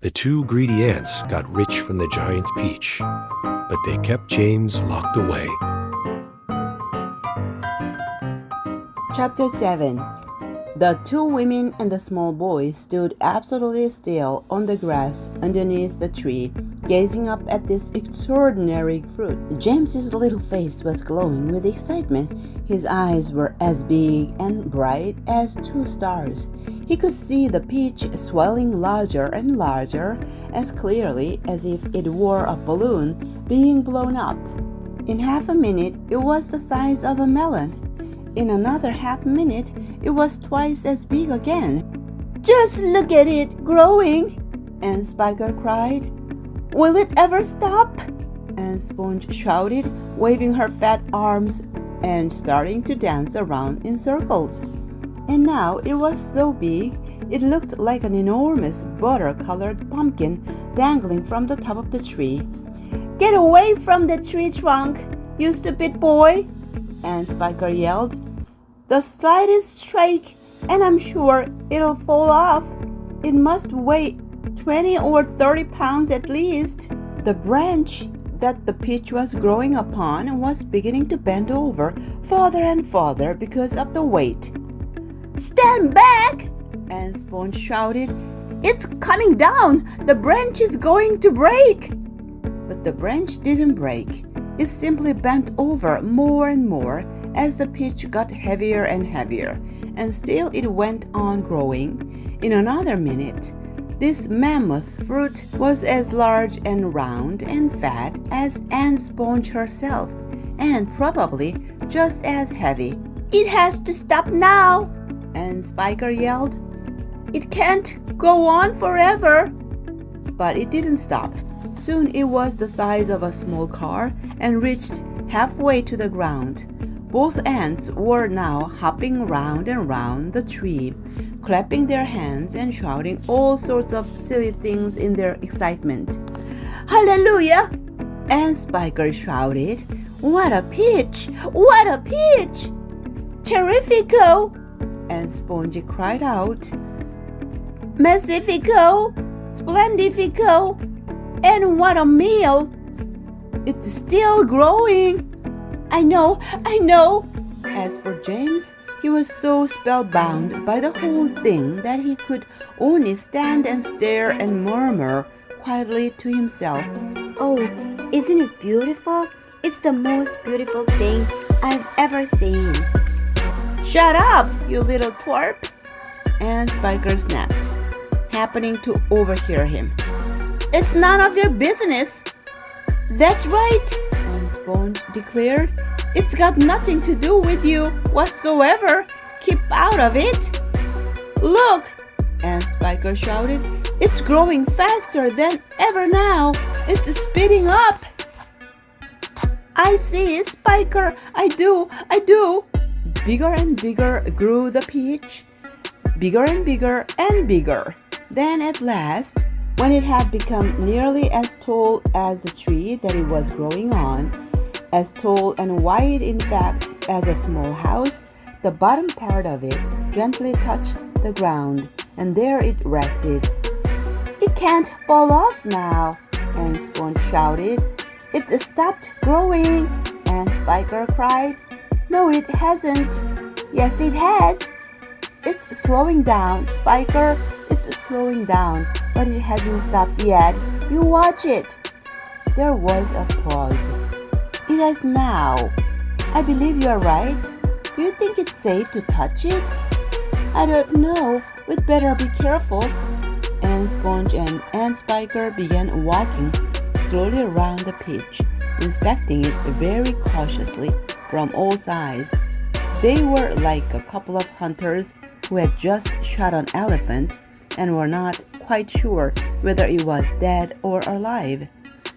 The two greedy ants got rich from the giant peach, but they kept James locked away. Chapter 7. The two women and the small boy stood absolutely still on the grass underneath the tree, gazing up at this extraordinary fruit. James's little face was glowing with excitement. His eyes were as big and bright as two stars. He could see the peach swelling larger and larger, as clearly as if it were a balloon being blown up. In half a minute, it was the size of a melon. In another half minute, it was twice as big again. "Just look at it growing!" Aunt Spiker cried. "Will it ever stop?" Aunt Sponge shouted, waving her fat arms and starting to dance around in circles. And now it was so big, it looked like an enormous butter-colored pumpkin dangling from the top of the tree. "Get away from the tree trunk, you stupid boy!" Aunt Spiker yelled. "The slightest shake, and I'm sure it'll fall off. It must weigh 20 or 30 pounds at least." The branch that the peach was growing upon was beginning to bend over farther and farther because of the weight. "Stand back!" Aunt Sponge shouted. "It's coming down! The branch is going to break!" But the branch didn't break. It simply bent over more and more as the peach got heavier and heavier, and still it went on growing. In another minute, this mammoth fruit was as large and round and fat as Aunt Sponge herself, and probably just as heavy. "It has to stop now!" Aunt Spiker yelled. "It can't go on forever!" But it didn't stop. Soon it was the size of a small car and reached halfway to the ground. Both ants were now hopping round and round the tree, clapping their hands and shouting all sorts of silly things in their excitement. "Hallelujah!" Aunt Spiker shouted. "What a peach! What a peach!" "Terrifico!" Aunt Spongy cried out. "Magnifico! Splendifico! And what a meal! It's still growing!" I know! As for James, he was so spellbound by the whole thing that he could only stand and stare and murmur quietly to himself. "Oh, isn't it beautiful? It's the most beautiful thing I've ever seen." "Shut up, you little twerp!" Aunt Spiker snapped, happening to overhear him. "It's none of your business." "That's right," Aunt Sponge declared. "It's got nothing to do with you whatsoever. Keep out of it." "Look," Aunt Spiker shouted. "It's growing faster than ever now. It's speeding up." "I see, Spiker. I do. Bigger and bigger grew the peach. Bigger and bigger and bigger. Then at last, when it had become nearly as tall as the tree that it was growing on, as tall and wide in fact as a small house, the bottom part of it gently touched the ground, and there it rested. "It can't fall off now," Aunt Sponge shouted. "It's stopped growing," Aunt Spiker cried. "No, it hasn't." "Yes, it has." "It's slowing down, Spiker. It's slowing down, but it hasn't stopped yet. You watch it." There was a pause. "It has now. I believe you're right. Do you think it's safe to touch it?" "I don't know. We'd better be careful." Aunt Sponge and Aunt Spiker began walking slowly around the peach, inspecting it very cautiously from all sides. They were like a couple of hunters who had just shot an elephant and were not quite sure whether it was dead or alive.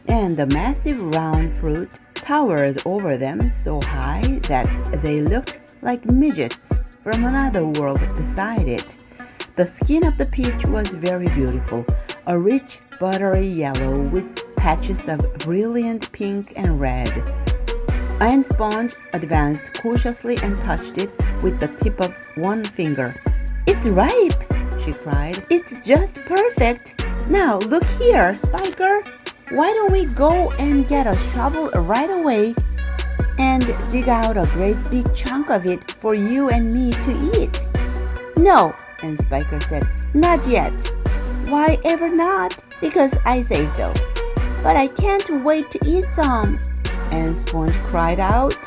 And the massive round fruit towered over them so high that they looked like midgets from another world beside it. The skin of the peach was very beautiful, a rich buttery yellow with patches of brilliant pink and red. Aunt Sponge advanced cautiously and touched it with the tip of one finger. "It's ripe!" she cried. "It's just perfect! Now look here, Spiker. Why don't we go and get a shovel right away and dig out a great big chunk of it for you and me to eat? No, and Spiker said, not yet. Why ever not? Because I say so. But I can't wait to eat some. And Sponge cried out.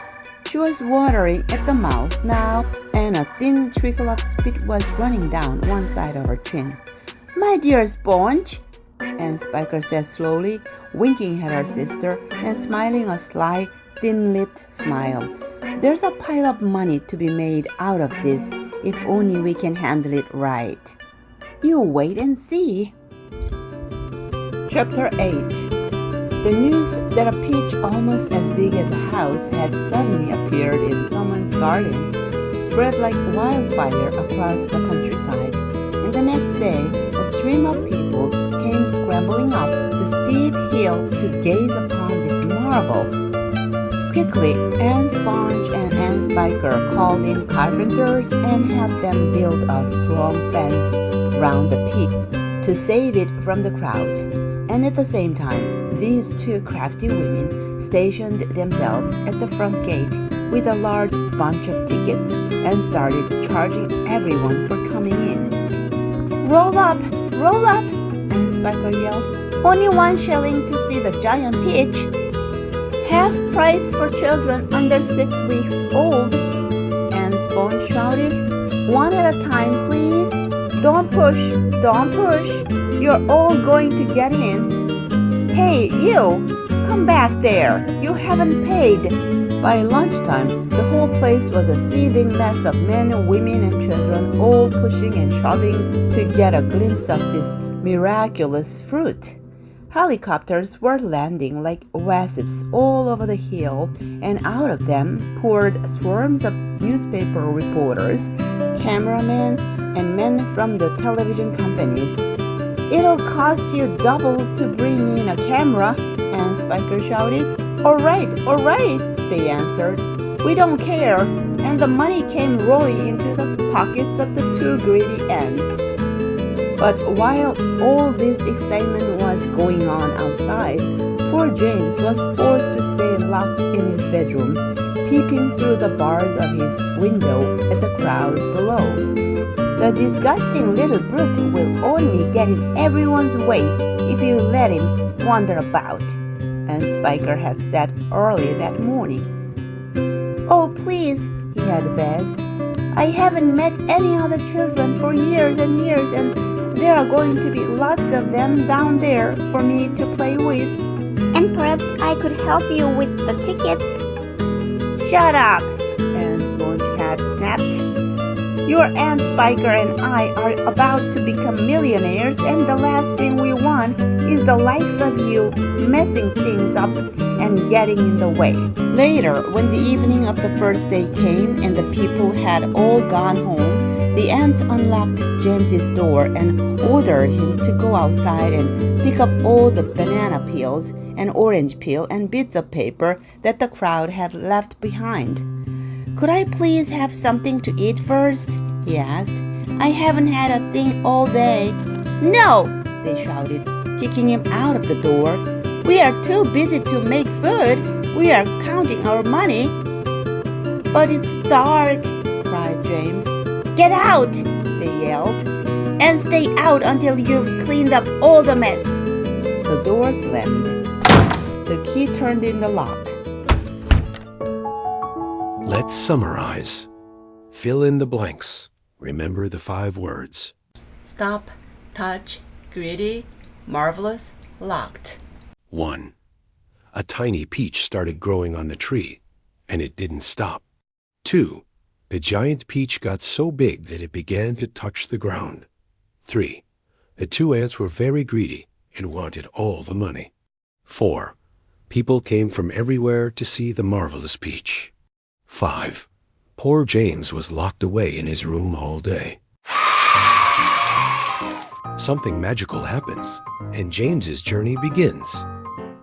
She was watering at the mouth now, and a thin trickle of spit was running down one side of her chin. My dear Sponge, and Spiker said slowly, winking at her sister and smiling a sly, thin-lipped smile. There's a pile of money to be made out of this, if only we can handle it right. You wait and see. Chapter 8. The news that a peach almost as big as a house had suddenly appeared in someone's garden spread like wildfire across the countryside, and the next day a stream of people came scrambling up the steep hill to gaze upon this marvel. Quickly, Anne Sponge and Anne Spiker called in carpenters and had them build a strong fence round the peak to save it from the crowd. And at the same time, these two crafty women stationed themselves at the front gate with a large bunch of tickets and started charging everyone for coming in. Roll up! Roll up! And Spiker yelled. Only 1 shilling to see the giant peach. Half price for children under 6 weeks old. And Sponge shouted. 1 at a time, please. Don't push, don't push. You're all going to get in. Hey, you! Come back there. You haven't paid. By lunchtime, the whole place was a seething mess of men, women, and children all pushing and shoving to get a glimpse of this miraculous fruit. Helicopters were landing like wasps all over the hill, and out of them poured swarms of newspaper reporters, cameramen, and men from the television companies. It'll cost you double to bring in a camera, and Spiker shouted. All right, they answered. We don't care, and the money came rolling into the pockets of the two greedy ants. But while all this excitement was going on outside, poor James was forced to stay locked in his bedroom, peeping through the bars of his window at the crowds below. The disgusting little brute will only get in everyone's way if you let him wander about, and Spiker had said early that morning. Oh, please, he had begged. I haven't met any other children for years and years, and there are going to be lots of them down there for me to play with. And perhaps I could help you with the tickets. Shut up, and Sponge had snapped. Your Aunt Spiker and I are about to become millionaires, and the last thing we want is the likes of you messing things up and getting in the way. Later, when the evening of the first day came and the people had all gone home, the ants unlocked James's door and ordered him to go outside and pick up all the banana peels and orange peel and bits of paper that the crowd had left behind. Could I please have something to eat first? He asked. I haven't had a thing all day. No, they shouted, kicking him out of the door. We are too busy to make food. We are counting our money. But it's dark, cried James. Get out, they yelled, and stay out until you've cleaned up all the mess. The door slammed. The key turned in the lock. Let's summarize. Fill in the blanks. Remember the 5 words. Stop, touch, greedy, marvelous, locked. 1. A tiny peach started growing on the tree, and it didn't stop. 2. The giant peach got so big that it began to touch the ground. 3. The 2 ants were very greedy and wanted all the money. 4. People came from everywhere to see the marvelous peach. 5. Poor James was locked away in his room all day. Something magical happens, and James's journey begins.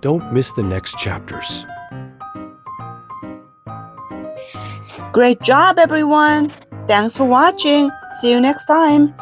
Don't miss the next chapters. Great job, everyone! Thanks for watching. See you next time.